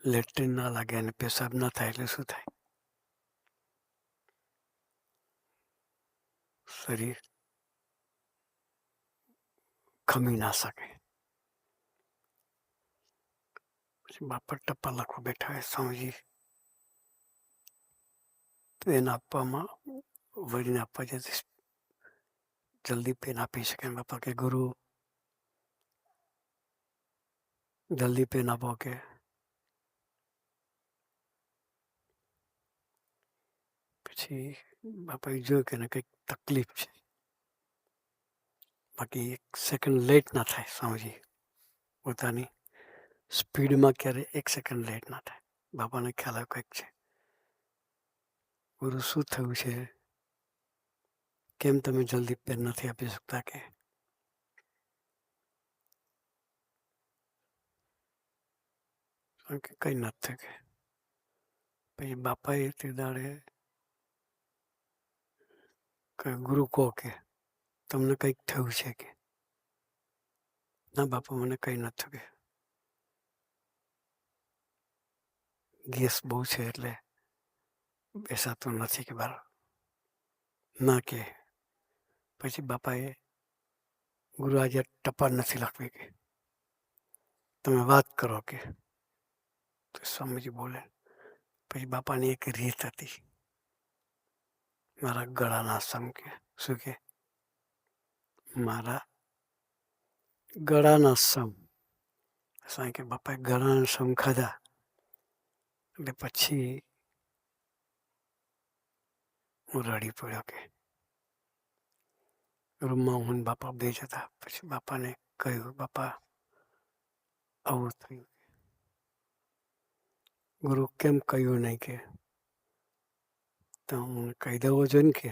Latrine ના લાગે અને પેશાબ ના થાય એટલે શું થાય? શરીર ખમી ના શકે. પછી બાપા ટપ્પા લખવા બેઠા હોય સ્વામીજી, તો એને આપવામાં વળીને આપવા જતી જલ્દી પેન આપી શકે. બાપા કે ગુરુ જલ્દી પેન આપો કે. પછી બાપાએ જોયું કે એને કંઈક તકલીફ છે. બાકી 1 સેકન્ડ લેટ ના થાય સ્વામીજી, પોતાની સ્પીડમાં ક્યારે 1 સેકન્ડ લેટ ના થાય. બાપાને ખ્યાલ આવ્યો કંઈક છે. ગુરુ શું થયું છે? કેમ તમે જલ્દી પેન નથી આપી શકતા? કે કંઈ નથી થયું કે. પછી બાપાએ તે દાડે ગુરુ કહો કે તમને કંઈક થયું છે કે. ના બાપા મને કંઈ નથી થયું કે. ગેસ બહુ છે એટલે બેસાતું નથી કે બહાર ના કે. પછી બાપાએ ગુરુ આજે ટપાલ નથી લખવી કે તમે વાત કરો કે. તો સ્વામીજી બોલે. પછી બાપાની એક રીત હતી, મારા ગળાના સમ કે. શું કે? મારા ગળાના સમ. સ્વામી કે બાપાએ ગળાના સમ ખાધા એટલે પછી હું રડી પડ્યો કે. રૂમમાં હું બાપા બે જ હતા. પછી બાપાને કહ્યું, બાપા આવું થયું. ગુરુ કેમ કહ્યું નહીં કે? તો હું કહી દેવો જોઈએ ને કે